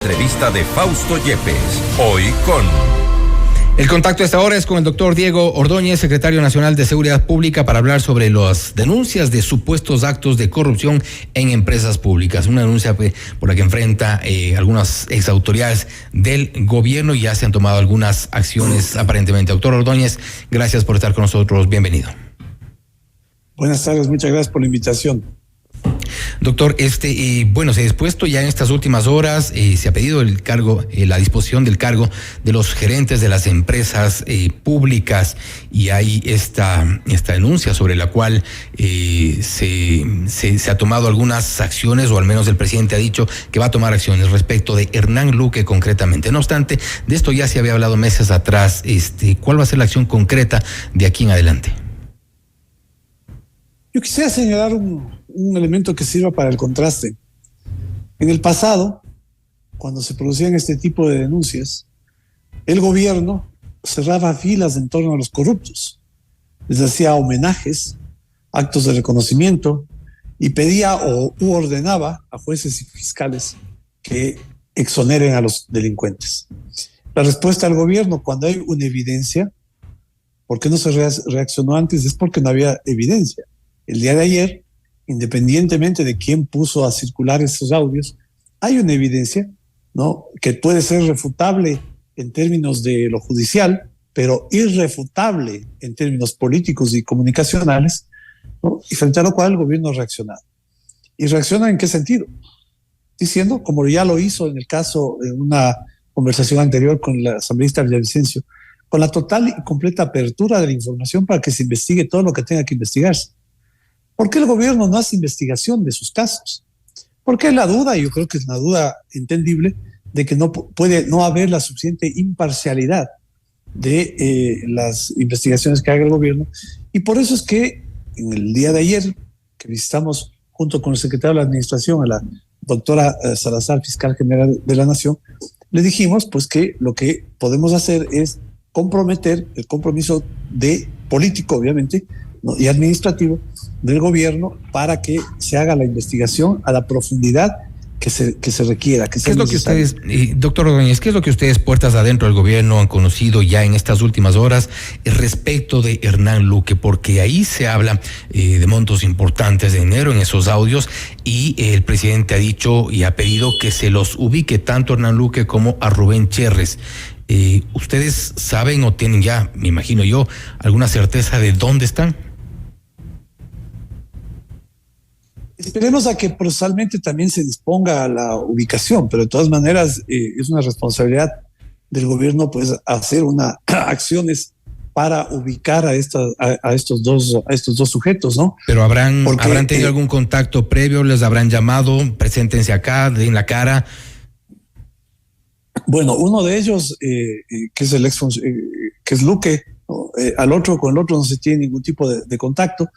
Entrevista de Fausto Yepes, hoy con... El contacto a esta hora es con el doctor Diego Ordóñez, secretario nacional de Seguridad Pública, para hablar sobre las denuncias de supuestos actos de corrupción en empresas públicas. Una denuncia por la que enfrenta algunas exautoridades del gobierno y ya se han tomado algunas acciones aparentemente. Doctor Ordóñez, gracias por estar con nosotros. Bienvenido. Buenas tardes, muchas gracias por la invitación. Doctor, se ha dispuesto ya en estas últimas horas, se ha pedido el cargo, la disposición del cargo de los gerentes de las empresas públicas, y hay esta denuncia sobre la cual se ha tomado algunas acciones, o al menos el presidente ha dicho que va a tomar acciones respecto de Hernán Luque concretamente. No obstante, de esto ya se había hablado meses atrás. ¿Cuál va a ser la acción concreta de aquí en adelante? Yo quisiera señalar un elemento que sirva para el contraste. En el pasado, cuando se producían este tipo de denuncias, el gobierno cerraba filas en torno a los corruptos, les hacía homenajes, actos de reconocimiento y pedía u ordenaba a jueces y fiscales que exoneren a los delincuentes. La respuesta del gobierno, cuando hay una evidencia, ¿por qué no se reaccionó antes? Es porque no había evidencia. El día de ayer, independientemente de quién puso a circular esos audios, hay una evidencia, ¿no?, que puede ser refutable en términos de lo judicial, pero irrefutable en términos políticos y comunicacionales, ¿no?, y frente a lo cual el gobierno ha reaccionado. ¿Y reacciona en qué sentido? Diciendo, como ya lo hizo en el caso de una conversación anterior con el asambleísta Villavicencio, con la total y completa apertura de la información para que se investigue todo lo que tenga que investigarse. ¿Por qué el gobierno no hace investigación de sus casos? Porque hay la duda, y yo creo que es una duda entendible, de que no puede no haber la suficiente imparcialidad de las investigaciones que haga el gobierno. Y por eso es que en el día de ayer, que visitamos junto con el secretario de la Administración a la doctora Salazar, fiscal general de la Nación, le dijimos pues que lo que podemos hacer es comprometer el compromiso de político, obviamente, ¿no?, y administrativo del gobierno para que se haga la investigación a la profundidad que se requiera. ¿Qué es lo que ustedes, doctor Ordóñez, qué es lo que ustedes, puertas adentro del gobierno, han conocido ya en estas últimas horas respecto de Hernán Luque? Porque ahí se habla de montos importantes de dinero en esos audios, y el presidente ha dicho y ha pedido que se los ubique tanto a Hernán Luque como a Rubén Cherres. ¿Ustedes saben o tienen ya, me imagino yo, alguna certeza de dónde están? Esperemos a que procesalmente también se disponga a la ubicación, pero de todas maneras es una responsabilidad del gobierno pues hacer acciones para ubicar a estos dos sujetos, ¿no? Pero habrán tenido algún contacto previo, les habrán llamado, preséntense acá, den la cara. Bueno, uno de ellos, que es que es Luque, ¿no?, con el otro no se tiene ningún tipo de contacto.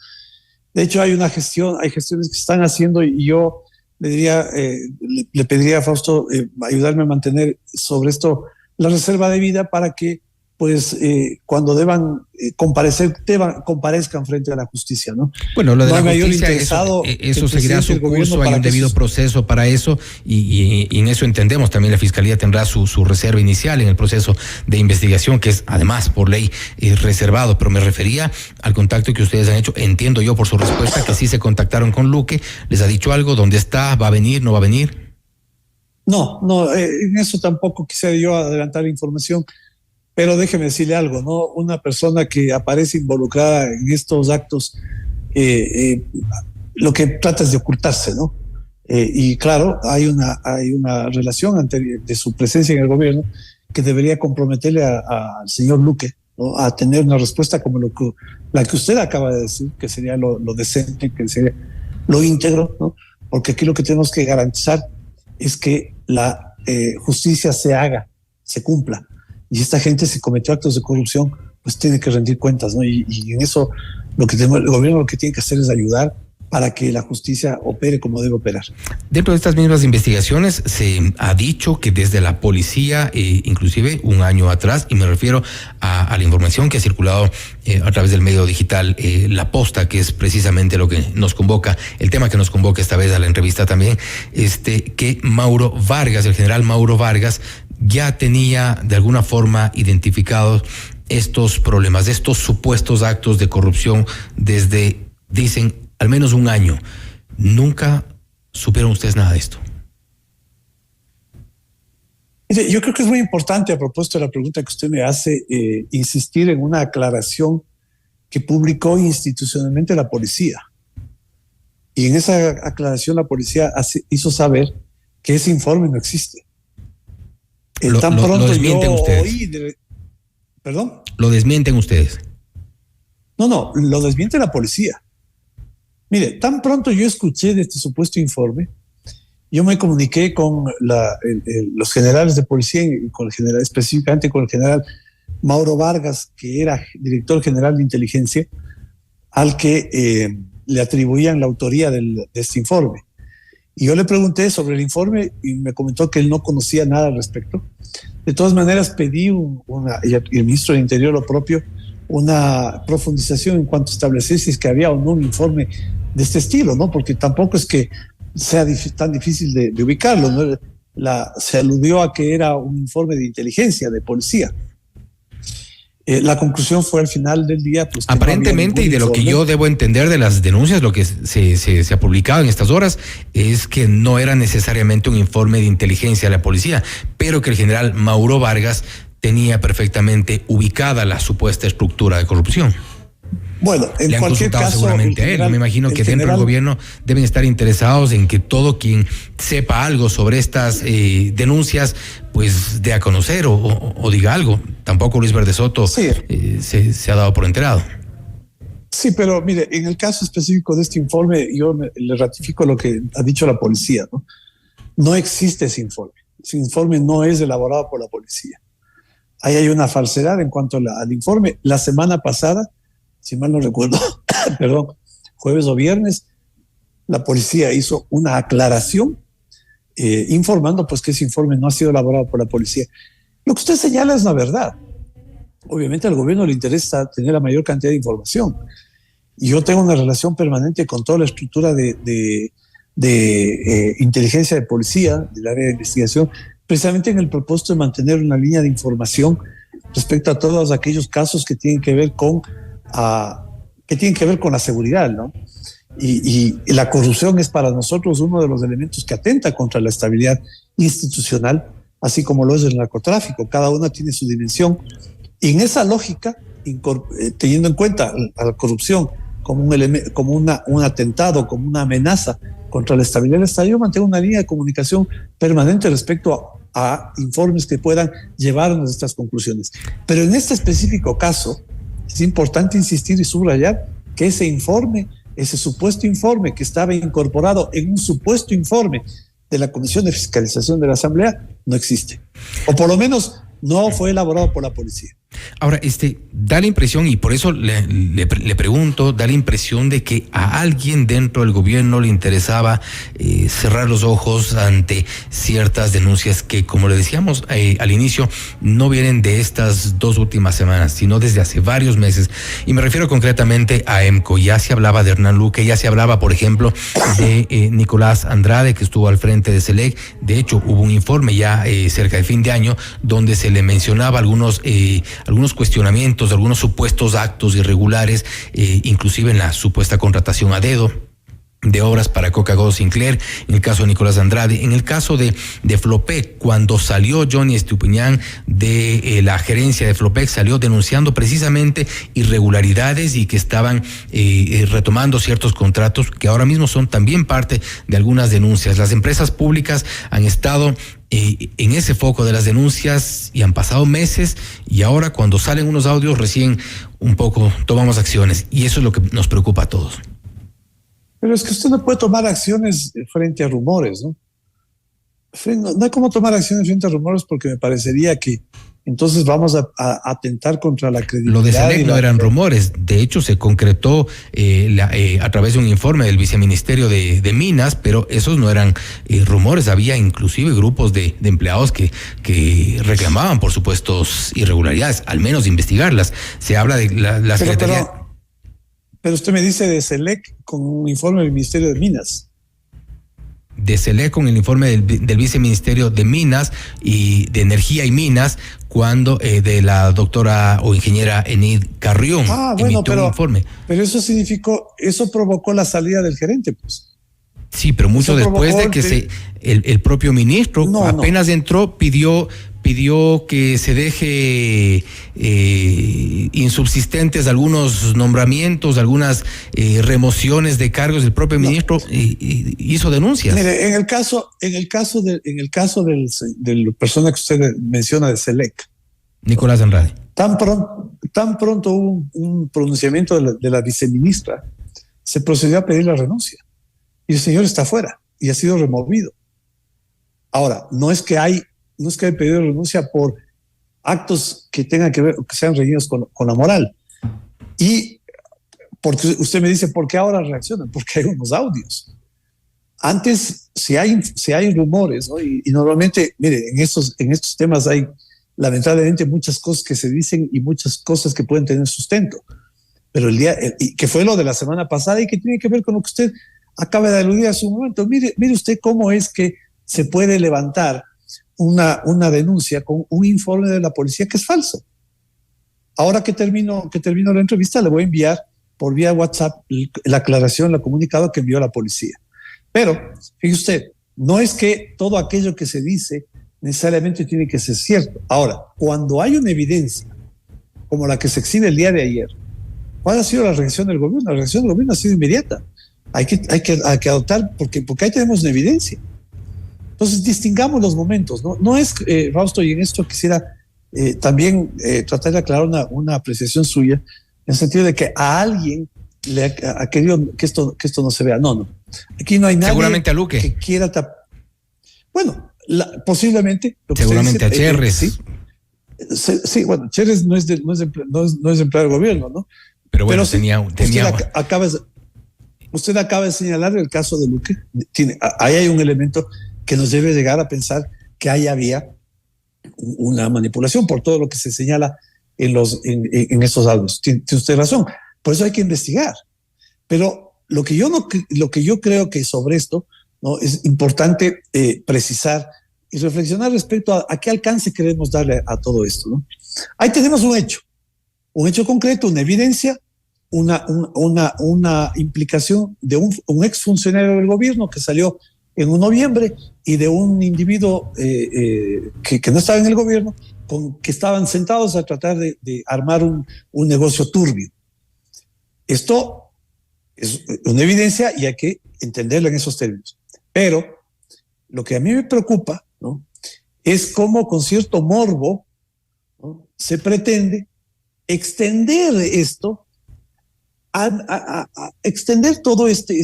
De hecho, hay gestiones que se están haciendo, y yo le pediría a Fausto ayudarme a mantener sobre esto la reserva de vida para que, pues, cuando deban comparezcan frente a la justicia, ¿no? Bueno, lo de la justicia, eso seguirá su curso, hay un debido proceso para eso, y en eso entendemos. También la Fiscalía tendrá su reserva inicial en el proceso de investigación, que es además por ley reservado, pero me refería al contacto que ustedes han hecho. Entiendo yo por su respuesta que sí se contactaron con Luque. ¿Les ha dicho algo? ¿Dónde está? ¿Va a venir? ¿No va a venir? No, en eso tampoco quisiera yo adelantar información. Pero déjeme decirle algo, ¿no? Una persona que aparece involucrada en estos actos, lo que trata es de ocultarse, ¿no? Y claro, hay una relación de su presencia en el gobierno que debería comprometerle al señor Luque, ¿no?, a tener una respuesta como la que usted acaba de decir, que sería lo decente, que sería lo íntegro, ¿no? Porque aquí lo que tenemos que garantizar es que la justicia se cumpla. Y esta gente, si cometió actos de corrupción, pues tiene que rendir cuentas, ¿no? Y en eso el gobierno lo que tiene que hacer es ayudar para que la justicia opere como debe operar. Dentro de estas mismas investigaciones se ha dicho que desde la policía, inclusive un año atrás, y me refiero a la información que ha circulado a través del medio digital, La Posta, que es precisamente lo que nos convoca, el tema que nos convoca esta vez a la entrevista también, que Mauro Vargas, el general Mauro Vargas, ya tenía de alguna forma identificados estos problemas, estos supuestos actos de corrupción desde, dicen, al menos un año. ¿Nunca supieron ustedes nada de esto? Yo creo que es muy importante, a propósito de la pregunta que usted me hace, insistir en una aclaración que publicó institucionalmente la policía. Y en esa aclaración la policía hizo saber que ese informe no existe. Tan pronto lo desmienten yo ustedes. oí ¿Perdón? Lo desmienten ustedes. No, lo desmiente la policía. Mire, tan pronto yo escuché de este supuesto informe, yo me comuniqué con los generales de policía, específicamente con el general Mauro Vargas, que era director general de inteligencia, al que le atribuían la autoría de este informe. Y yo le pregunté sobre el informe y me comentó que él no conocía nada al respecto. De todas maneras, pedí y el ministro del Interior lo propio, una profundización en cuanto a establecer si es que había o no un informe de este estilo, ¿no? Porque tampoco es que sea tan difícil de ubicarlo, ¿no? Se aludió a que era un informe de inteligencia, de policía. La conclusión fue al final del día, pues, aparentemente, no, y de lo que yo debo entender de las denuncias, lo que se ha publicado en estas horas, es que no era necesariamente un informe de inteligencia de la policía, pero que el general Mauro Vargas tenía perfectamente ubicada la supuesta estructura de corrupción. Bueno, en cualquier caso, seguramente a él. Yo me imagino que dentro del gobierno deben estar interesados en que todo quien sepa algo sobre estas denuncias, pues dé a conocer o diga algo. Tampoco Luis Verde Soto se ha dado por enterado. Sí, pero mire, en el caso específico de este informe, yo le ratifico lo que ha dicho la policía, ¿no? No existe ese informe. Ese informe no es elaborado por la policía. Ahí hay una falsedad en cuanto al informe. La semana pasada, si mal no recuerdo, perdón, jueves o viernes, la policía hizo una aclaración informando pues que ese informe no ha sido elaborado por la policía. Lo que usted señala es la verdad. Obviamente al gobierno le interesa tener la mayor cantidad de información. Y yo tengo una relación permanente con toda la estructura de inteligencia de policía, del área de investigación, precisamente en el propósito de mantener una línea de información respecto a todos aquellos casos que tienen que ver con la seguridad, ¿no? Y la corrupción es para nosotros uno de los elementos que atenta contra la estabilidad institucional, así como lo es el narcotráfico. Cada una tiene su dimensión. Y en esa lógica, teniendo en cuenta a la corrupción como un atentado, como una amenaza contra la estabilidad del Estado, yo mantengo una línea de comunicación permanente respecto a informes que puedan llevarnos a estas conclusiones. Pero en este específico caso, es importante insistir y subrayar que ese informe, ese supuesto informe que estaba incorporado en un supuesto informe de la Comisión de Fiscalización de la Asamblea, no existe. O por lo menos no fue elaborado por la policía. Ahora, da la impresión, y por eso le pregunto, da la impresión de que a alguien dentro del gobierno le interesaba cerrar los ojos ante ciertas denuncias que, como le decíamos al inicio, no vienen de estas 2 últimas semanas, sino desde hace varios meses. Y me refiero concretamente a EMCO. Ya se hablaba de Hernán Luque, ya se hablaba, por ejemplo, de Nicolás Andrade, que estuvo al frente de SELEC. De hecho, hubo un informe ya cerca de fin de año donde se le mencionaba algunos cuestionamientos, algunos supuestos actos irregulares, inclusive en la supuesta contratación a dedo de obras para Coca-Cola Sinclair, en el caso de Nicolás Andrade, en el caso de Flopec, cuando salió Johnny Estupiñán de la gerencia de Flopec, salió denunciando precisamente irregularidades y que estaban retomando ciertos contratos que ahora mismo son también parte de algunas denuncias. Las empresas públicas han estado en ese foco de las denuncias y han pasado meses, y ahora cuando salen unos audios recién un poco tomamos acciones, y eso es lo que nos preocupa a todos. Pero es que usted no puede tomar acciones frente a rumores, ¿no? No hay como tomar acciones frente a rumores, porque me parecería que entonces vamos a atentar contra la credibilidad. Lo de Selec no eran rumores, de hecho se concretó a través de un informe del viceministerio de Minas, pero esos no eran rumores, había inclusive grupos de empleados que reclamaban por supuestos irregularidades, al menos investigarlas. Se habla de la Secretaría... Pero usted me dice de Selec con un informe del Ministerio de Minas. De Selec con el informe del viceministerio de Minas y de Energía y Minas, cuando de la doctora o ingeniera Enid Carrión emitió un informe. Pero eso provocó la salida del gerente, pues. Sí, pero mucho después de que el propio ministro apenas entró, pidió que se deje insubsistentes algunos nombramientos, algunas remociones de cargos. El propio ministro hizo denuncias. Mire, en el caso del persona que usted menciona de Selec, Nicolás Andrade, tan pronto hubo un pronunciamiento de la viceministra, se procedió a pedir la renuncia y el señor está fuera y ha sido removido. Ahora, no es que hay pedido de renuncia por actos que tengan que ver, que sean reñidos con la moral. Y porque usted me dice, ¿por qué ahora reaccionan? Porque hay unos audios. Antes, si hay rumores, ¿no? Y normalmente, mire, en estos temas hay lamentablemente muchas cosas que se dicen y muchas cosas que pueden tener sustento. Pero que fue lo de la semana pasada y que tiene que ver con lo que usted acaba de aludir hace un momento. Mire usted cómo es que se puede levantar una denuncia con un informe de la policía que es falso. Ahora que termino la entrevista, le voy a enviar por vía WhatsApp la aclaración, la comunicado que envió la policía. Pero, fíjese usted, no es que todo aquello que se dice necesariamente tiene que ser cierto. Ahora, cuando hay una evidencia como la que se exhibe el día de ayer, ¿cuál ha sido la reacción del gobierno? La reacción del gobierno ha sido inmediata. Hay que adoptar, porque ahí tenemos una evidencia. Entonces, distingamos los momentos, ¿no? No es, Fausto, y en esto quisiera también tratar de aclarar una apreciación suya, en el sentido de que a alguien le ha querido que esto no se vea. No. Aquí no hay nadie. Seguramente a Luque. Que quiera tapar. Bueno, posiblemente. Seguramente a Cherres. Sí, bueno, Cherres no es empleado del gobierno, ¿no? Pero bueno, sí, tenía... Usted acaba de señalar el caso de Luque. Ahí hay un elemento que nos debe llegar a pensar que ahí había una manipulación por todo lo que se señala en estos audios. Tiene usted razón. Por eso hay que investigar. Pero lo que yo creo que sobre esto, ¿no?, es importante precisar y reflexionar respecto a qué alcance queremos darle a todo esto, ¿no? Ahí tenemos un hecho concreto, una evidencia, una implicación de un exfuncionario del gobierno que salió en un noviembre y de un individuo que no estaba en el gobierno, que estaban sentados a tratar de armar un negocio turbio. Esto es una evidencia y hay que entenderlo en esos términos. Pero lo que a mí me preocupa, ¿no?, es cómo con cierto morbo, ¿no?, se pretende extender esto, a extender todo este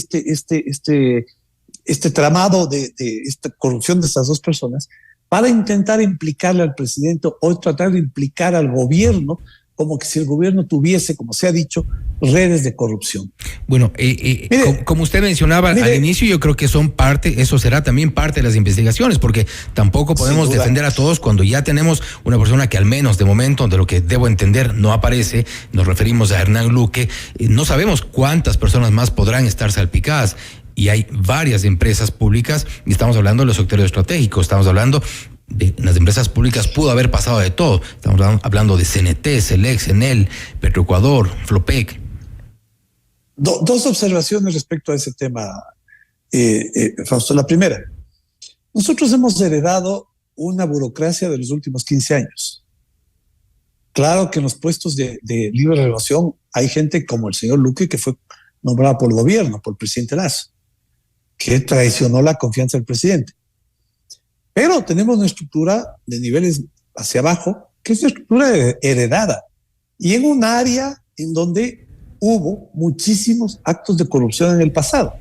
tramado de esta corrupción de estas dos personas para intentar implicarle al presidente o tratar de implicar al gobierno, como que si el gobierno tuviese, como se ha dicho, redes de corrupción. Bueno, como usted mencionaba al inicio, yo creo que eso será también parte de las investigaciones, porque tampoco podemos defender a todos cuando ya tenemos una persona que al menos de momento, de lo que debo entender, no aparece. Nos referimos a Hernán Luque. No sabemos cuántas personas más podrán estar salpicadas. Y hay varias empresas públicas, y estamos hablando de los sectores estratégicos, estamos hablando de las empresas públicas, pudo haber pasado de todo. Estamos hablando de CNT, Selec, Enel, Petroecuador, Flopec. Dos observaciones respecto a ese tema, Fausto. La primera, nosotros hemos heredado una burocracia de los últimos 15 años. Claro que en los puestos de libre relación hay gente como el señor Luque, que fue nombrado por el gobierno, por el presidente Lasso, que traicionó la confianza del presidente. Pero tenemos una estructura de niveles hacia abajo, que es una estructura heredada, y en un área en donde hubo muchísimos actos de corrupción en el pasado.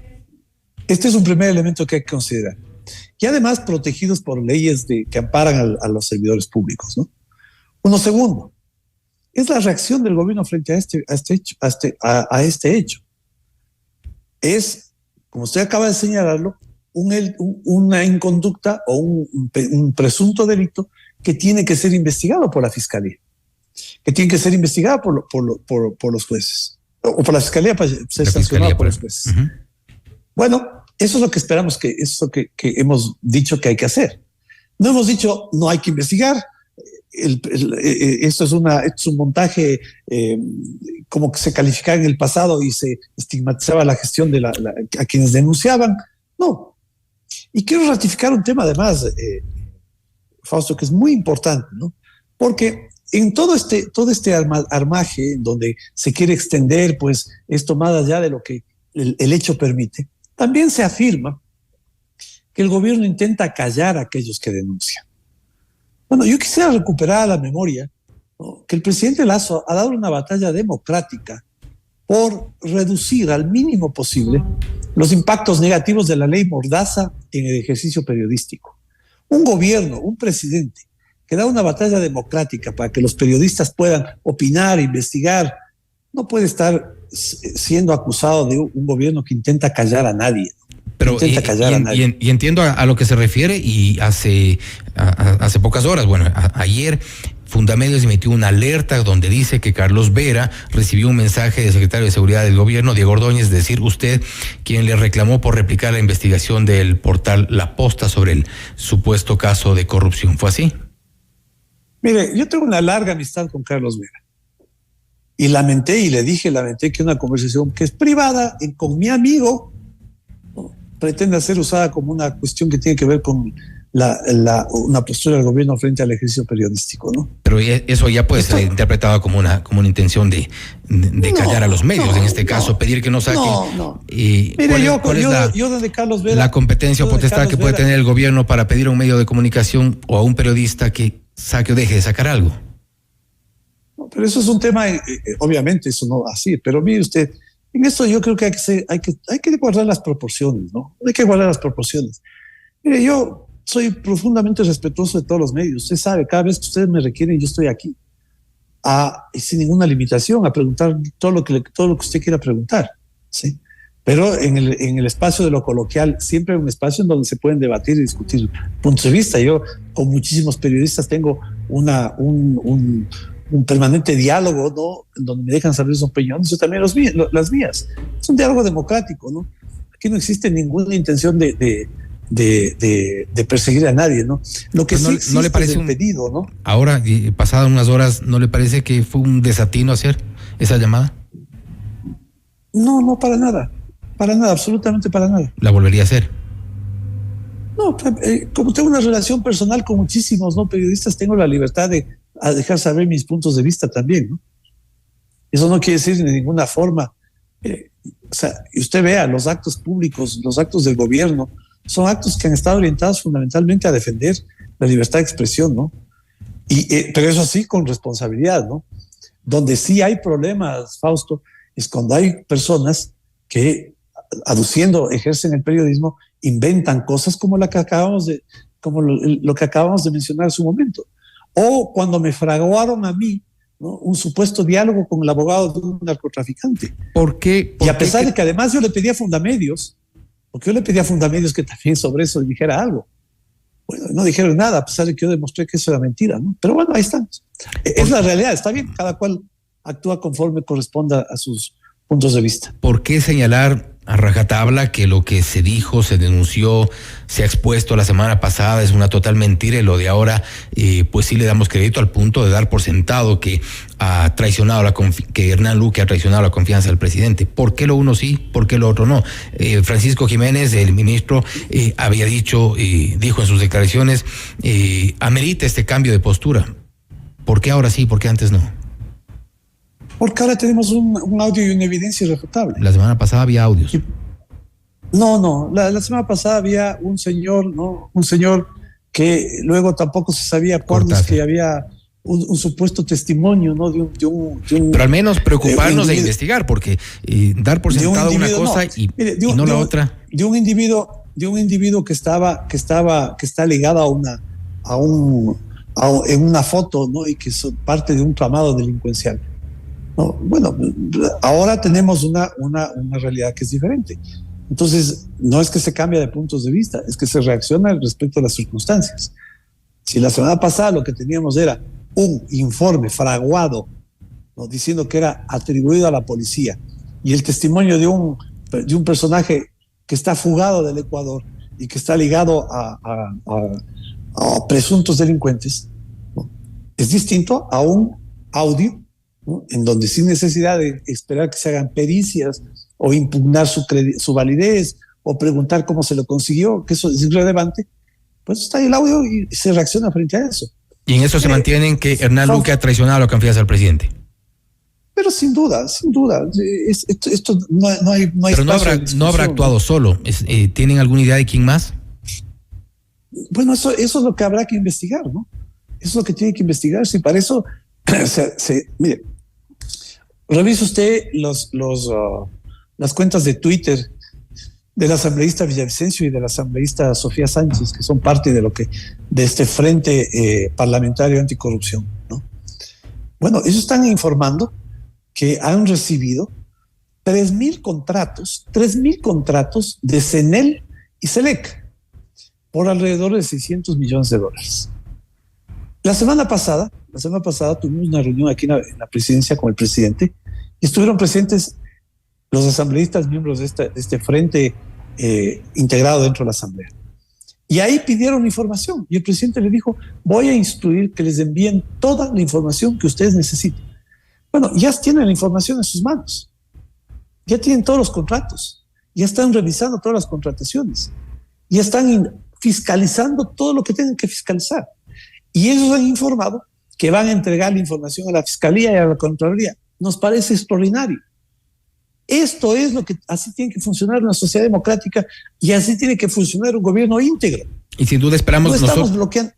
Este es un primer elemento que hay que considerar. Y además protegidos por leyes que amparan a los servidores públicos, ¿no? Uno segundo, es la reacción del gobierno frente a este hecho. Es, como usted acaba de señalarlo, una inconducta o un presunto delito que tiene que ser investigado por la Fiscalía, que tiene que ser investigado por los jueces, o por la Fiscalía para ser sancionado por los jueces. Uh-huh. Bueno, eso es lo que esperamos, que hemos dicho que hay que hacer. No hemos dicho no hay que investigar. Esto es un montaje como que se calificaba en el pasado y se estigmatizaba la gestión de a quienes denunciaban. No. Y quiero ratificar un tema además, Fausto, que es muy importante, ¿no? Porque en todo este armaje donde se quiere extender, pues, esto más allá de lo que el hecho permite, también se afirma que el gobierno intenta callar a aquellos que denuncian. Bueno, yo quisiera recuperar la memoria, ¿no?, que el presidente Lasso ha dado una batalla democrática por reducir al mínimo posible los impactos negativos de la ley Mordaza en el ejercicio periodístico. Un gobierno, un presidente que da una batalla democrática para que los periodistas puedan opinar, investigar, no puede estar siendo acusado de un gobierno que intenta callar a nadie. Pero y entiendo a lo que se refiere, y hace pocas horas, ayer Fundamedios emitió una alerta donde dice que Carlos Vera recibió un mensaje del secretario de Seguridad del gobierno, Diego Ordóñez, es decir, usted, quien le reclamó por replicar la investigación del portal La Posta sobre el supuesto caso de corrupción. ¿Fue así? Mire, yo tengo una larga amistad con Carlos Vera. Y lamenté que una conversación que es privada con mi amigo, ¿no?, pretenda ser usada como una cuestión que tiene que ver con una postura del gobierno frente al ejercicio periodístico, ¿no? Pero eso ya puede ser interpretado como una intención de callar a los medios, en este caso, pedir que no saquen. No. Mire, yo desde Carlos Vera, la competencia o potestad que puede tener el gobierno para pedir a un medio de comunicación o a un periodista que saque o deje de sacar algo. No, pero eso es un tema, obviamente, eso no así, pero mire usted, en esto yo creo que hay que guardar las proporciones, ¿no? Hay que guardar las proporciones. Mire, yo soy profundamente respetuoso de todos los medios. Usted sabe, cada vez que ustedes me requieren, yo estoy aquí, sin ninguna limitación, a preguntar todo lo que usted quiera preguntar, ¿sí? Pero en el espacio de lo coloquial, siempre hay un espacio en donde se pueden debatir y discutir puntos de vista. Yo con muchísimos periodistas tengo un permanente diálogo, ¿no?, en donde me dejan saber sus opiniones, yo también las mías. Es un diálogo democrático, ¿no? Aquí no existe ninguna intención de perseguir a nadie, ¿no? Lo que sí existe, ¿no le parece, es el pedido, ¿no? Ahora, pasadas unas horas, ¿no le parece que fue un desatino hacer esa llamada? No, para nada, absolutamente para nada. ¿La volvería a hacer? No, como tengo una relación personal con muchísimos, ¿no?, periodistas, tengo la libertad de dejar saber mis puntos de vista también, ¿no? Eso no quiere decir de ninguna forma, o sea, y usted vea, los actos públicos, los actos del gobierno, son actos que han estado orientados fundamentalmente a defender la libertad de expresión, ¿no? Pero eso sí, con responsabilidad, ¿no? Donde sí hay problemas, Fausto, es cuando hay personas que, ejercen el periodismo, inventan cosas como lo que acabamos de mencionar en su momento. O cuando me fraguaron a mí, ¿no?, un supuesto diálogo con el abogado de un narcotraficante. ¿Por qué? Y a pesar de que además yo le pedí a Fundamedios, que también sobre eso dijera algo. Bueno, no dijeron nada, a pesar de que yo demostré que eso era mentira, ¿no? Pero bueno, ahí estamos. Es la realidad, está bien, cada cual actúa conforme corresponda a sus puntos de vista. ¿Por qué señalar a rajatabla que lo que se dijo, se denunció, se ha expuesto la semana pasada es una total mentira, y lo de ahora, pues sí le damos crédito al punto de dar por sentado que ha traicionado que Hernán Luque ha traicionado la confianza del presidente? ¿Por qué lo uno sí, por qué lo otro no? Francisco Jiménez, el ministro, había dijo en sus declaraciones, amerita este cambio de postura. ¿Por qué ahora sí, por qué antes no? Porque ahora tenemos un audio y una evidencia irrefutable. La semana pasada había audios. No. La semana pasada había un señor, ¿no? Un señor que luego tampoco se sabía cuándo es que había un supuesto testimonio, ¿no? De un Pero al menos preocuparnos de investigar, porque dar por sentado una cosa y no la otra. De un individuo que está ligado a en una foto, ¿no? Y que son parte de un tramado delincuencial. No, bueno, ahora tenemos una realidad que es diferente. Entonces, no es que se cambia de puntos de vista, es que se reacciona respecto a las circunstancias. Si la semana pasada lo que teníamos era un informe fraguado, ¿no? Diciendo que era atribuido a la policía, y el testimonio de un personaje que está fugado del Ecuador y que está ligado a presuntos delincuentes, ¿no? Es distinto a un audio, ¿no? En donde sin necesidad de esperar que se hagan pericias o impugnar su validez o preguntar cómo se lo consiguió, que eso es irrelevante, pues está ahí el audio y se reacciona frente a eso. Y en eso se mantienen que Hernán Luque ha traicionado la confianza del presidente. Pero sin duda, esto no hay. Pero no habrá actuado solo. ¿Tienen alguna idea de quién más? Bueno, eso es lo que habrá que investigar, ¿no? Eso es lo que tiene que investigarse. Y para eso, mire, revise usted las cuentas de Twitter del asambleísta Villavicencio y de la asambleísta Sofía Sánchez, que son parte de este frente parlamentario anticorrupción, ¿no? Bueno, ellos están informando que han recibido 3,000 contratos de CENEL y SELEC por alrededor de $600 millones. La semana pasada tuvimos una reunión aquí en la presidencia con el presidente y estuvieron presentes los asambleístas miembros de este frente integrado dentro de la asamblea. Y ahí pidieron información y el presidente le dijo: voy a instruir que les envíen toda la información que ustedes necesiten. Bueno, ya tienen la información en sus manos, ya tienen todos los contratos, ya están revisando todas las contrataciones, ya están fiscalizando todo lo que tienen que fiscalizar. Y ellos han informado que van a entregar la información a la Fiscalía y a la Contraloría. Nos parece extraordinario. Esto es así tiene que funcionar una sociedad democrática y así tiene que funcionar un gobierno íntegro. Y sin duda esperamos no estamos bloqueando.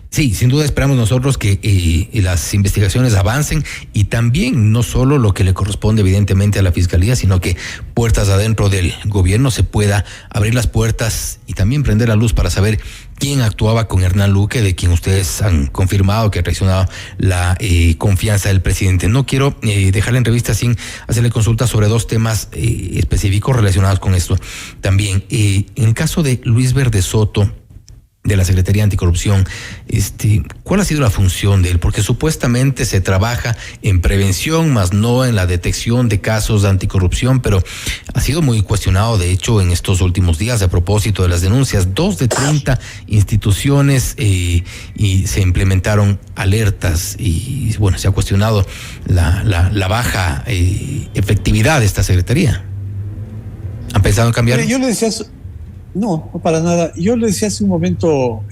Sí, sin duda esperamos nosotros que las investigaciones avancen y también no solo lo que le corresponde evidentemente a la Fiscalía, sino que puertas adentro del gobierno se pueda abrir las puertas y también prender la luz para saber quién actuaba con Hernán Luque, de quien ustedes han confirmado que ha traicionado la confianza del presidente. No quiero dejar la entrevista sin hacerle consulta sobre dos temas específicos relacionados con esto. También, en caso de Luis Verde Soto, de la Secretaría Anticorrupción, ¿cuál ha sido la función de él? Porque supuestamente se trabaja en prevención, más no en la detección de casos de anticorrupción, pero ha sido muy cuestionado, de hecho, en estos últimos días a propósito de las denuncias. 2 de 30 instituciones y se implementaron alertas y, bueno, se ha cuestionado la baja efectividad de esta Secretaría. ¿Han pensado en cambiar? Yo le decía eso. No, no para nada. Yo le decía hace un momento,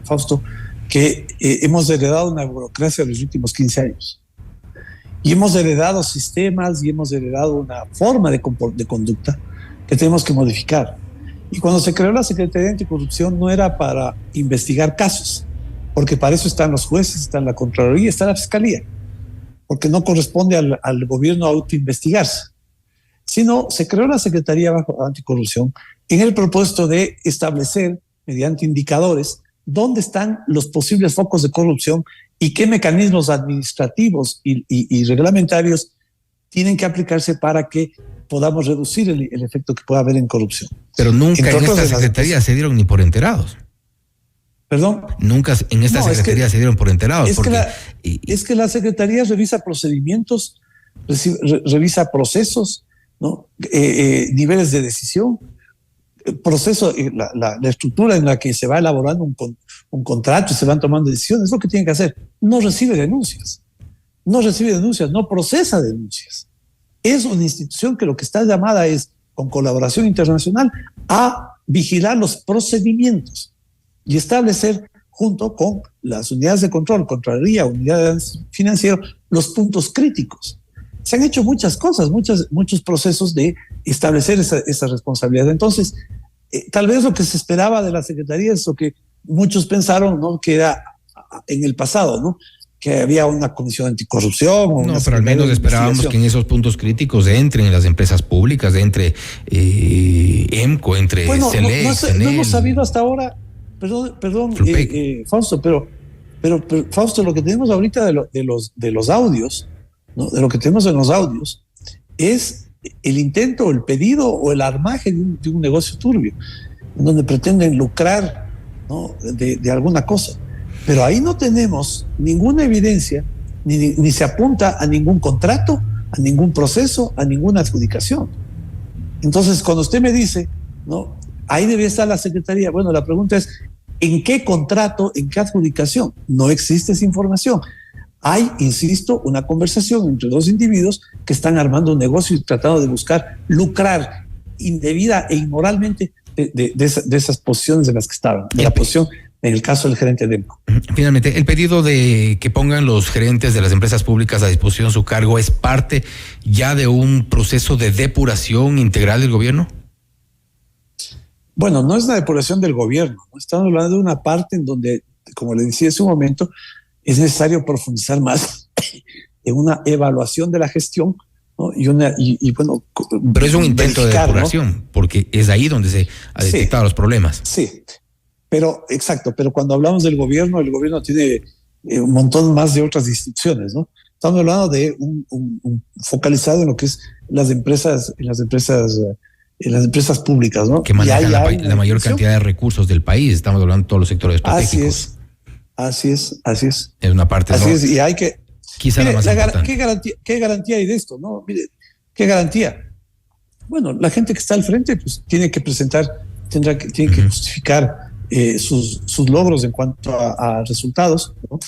Fausto, que hemos heredado una burocracia de los últimos 15 años. Y hemos heredado sistemas y hemos heredado una forma de conducta que tenemos que modificar. Y cuando se creó la Secretaría de Anticorrupción no era para investigar casos, porque para eso están los jueces, está la Contraloría, está la Fiscalía, porque no corresponde al gobierno autoinvestigarse, sino se creó la Secretaría Anticorrupción en el propósito de establecer, mediante indicadores, dónde están los posibles focos de corrupción y qué mecanismos administrativos y reglamentarios tienen que aplicarse para que podamos reducir el efecto que pueda haber en corrupción. Pero nunca en esta Secretaría se dieron ni por enterados. ¿Perdón? Nunca en esta Secretaría se dieron por enterados. Es que la Secretaría revisa procedimientos, revisa procesos, ¿no? Niveles de decisión, proceso, la estructura en la que se va elaborando un contrato y se van tomando decisiones, es lo que tiene que hacer. No recibe denuncias, no procesa denuncias. Es una institución que lo que está llamada es, con colaboración internacional, a vigilar los procedimientos y establecer, junto con las unidades de control, Contraloría, unidades financieras, los puntos críticos. Se han hecho muchas cosas, muchos procesos de establecer esa responsabilidad. Entonces, tal vez lo que se esperaba de la Secretaría es lo que muchos pensaron, ¿no? Que era en el pasado, ¿no? Que había una comisión anticorrupción. No, pero al menos esperábamos que en esos puntos críticos entren las empresas públicas, entre EMCO, entre CELEC, no hemos sabido hasta ahora, perdón, Fausto, pero Pero Fausto, lo que tenemos ahorita de los audios, ¿no? De lo que tenemos en los audios, es el intento, el pedido o el armaje de un negocio turbio, en donde pretenden lucrar, ¿no? de alguna cosa. Pero ahí no tenemos ninguna evidencia, ni se apunta a ningún contrato, a ningún proceso, a ninguna adjudicación. Entonces, cuando usted me dice, ¿no? Ahí debe estar la Secretaría. Bueno, la pregunta es, ¿en qué contrato, en qué adjudicación? No existe esa información. Hay, insisto, una conversación entre dos individuos que están armando un negocio y tratando de buscar lucrar indebida e inmoralmente de esas posiciones de las que estaban, de la posición en el caso del gerente de EMCO. Finalmente, el pedido de que pongan los gerentes de las empresas públicas a disposición su cargo es parte ya de un proceso de depuración integral del gobierno. Bueno, no es una depuración del gobierno, ¿no? Estamos hablando de una parte en donde, como le decía hace un momento, es necesario profundizar más en una evaluación de la gestión, ¿no? Y bueno, pero es un intento de depuración, ¿no? Porque es ahí donde se ha detectado los problemas. Sí, pero exacto, pero cuando hablamos del gobierno, el gobierno tiene un montón más de otras instituciones, ¿no? Estamos hablando de un focalizado en lo que es las empresas públicas, ¿no? Que manejan la mayor cantidad de recursos del país. Estamos hablando de todos los sectores estratégicos. Así es. Es una parte. Así es, y hay que. Quizá mire, la más importante. ¿Qué garantía hay de esto? ¿No? Mire, ¿qué garantía? Bueno, la gente que está al frente, pues tiene que presentar, tiene que justificar sus logros en cuanto a resultados, ¿no?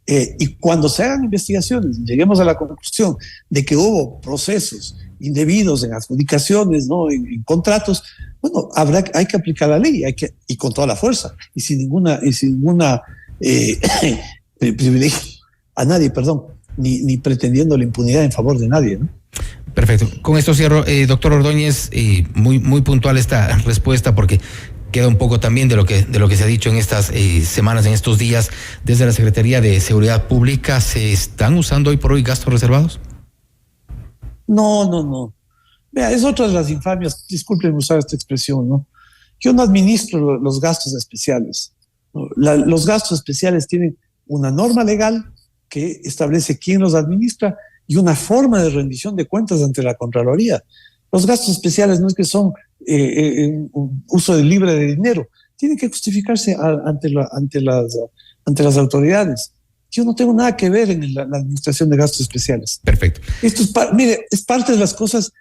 Y cuando se hagan investigaciones, lleguemos a la conclusión de que hubo procesos indebidos en adjudicaciones, ¿no? En contratos, bueno, hay que aplicar la ley, y con toda la fuerza, y sin ninguna privilegio a nadie, perdón, ni pretendiendo la impunidad en favor de nadie, ¿no? Perfecto. Con esto cierro, doctor Ordóñez, muy puntual esta respuesta, porque queda un poco también de lo que se ha dicho en estas semanas, en estos días, desde la Secretaría de Seguridad Pública. ¿Se están usando hoy por hoy gastos reservados? No. Vea, es otra de las infamias, disculpen usar esta expresión, ¿no? Yo no administro los gastos especiales, ¿no? Los gastos especiales tienen una norma legal que establece quién los administra y una forma de rendición de cuentas ante la Contraloría. Los gastos especiales no es que son un uso libre de dinero, tienen que justificarse ante las autoridades. Yo no tengo nada que ver en la administración de gastos especiales. Perfecto. Esto es parte de las cosas,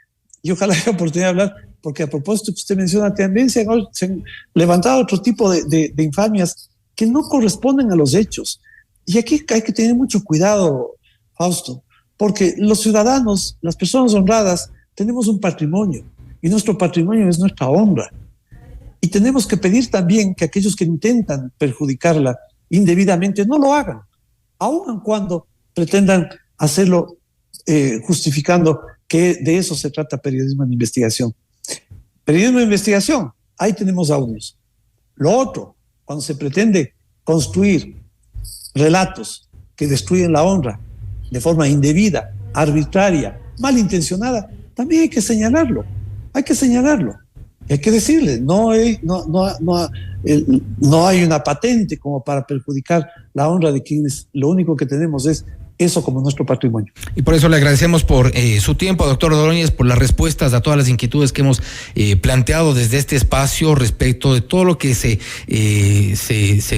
y ojalá haya oportunidad de hablar, porque a propósito que usted menciona, también se han levantado otro tipo de infamias que no corresponden a los hechos. Y aquí hay que tener mucho cuidado, Fausto, porque los ciudadanos, las personas honradas, tenemos un patrimonio, y nuestro patrimonio es nuestra honra. Y tenemos que pedir también que aquellos que intentan perjudicarla indebidamente no lo hagan, aun cuando pretendan hacerlo justificando que de eso se trata periodismo de investigación. Periodismo de investigación, ahí tenemos audios. Lo otro, cuando se pretende construir relatos que destruyen la honra de forma indebida, arbitraria, malintencionada, también hay que señalarlo. Hay que decirle, no hay una patente como para perjudicar la honra de quienes lo único que tenemos es eso como nuestro patrimonio. Y por eso le agradecemos por su tiempo, doctor Ordóñez, por las respuestas a todas las inquietudes que hemos planteado desde este espacio respecto de todo lo que se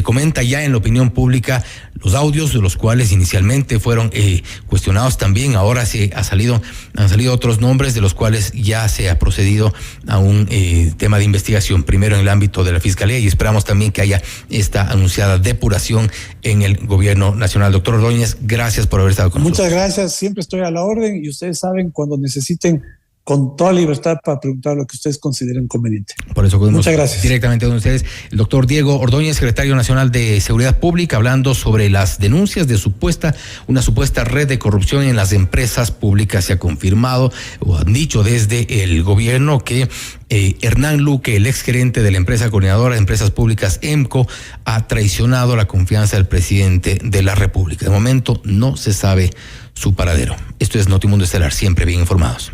comenta ya en la opinión pública, los audios de los cuales inicialmente fueron cuestionados también. Ahora han salido otros nombres de los cuales ya se ha procedido a un tema de investigación, primero en el ámbito de la Fiscalía, y esperamos también que haya esta anunciada depuración en el gobierno nacional. Doctor Ordóñez, gracias por haber estado con nosotros. Muchas gracias, siempre estoy a la orden y ustedes saben cuando necesiten con toda libertad para preguntar lo que ustedes consideren conveniente. Por eso muchas gracias. Directamente con ustedes, el doctor Diego Ordóñez, secretario nacional de Seguridad Pública, hablando sobre las denuncias de una supuesta red de corrupción en las empresas públicas. Se ha confirmado o han dicho desde el gobierno que Hernán Luque, el exgerente de la empresa coordinadora de empresas públicas EMCO, ha traicionado la confianza del presidente de la República. De momento no se sabe su paradero. Esto es Notimundo Estelar, siempre bien informados.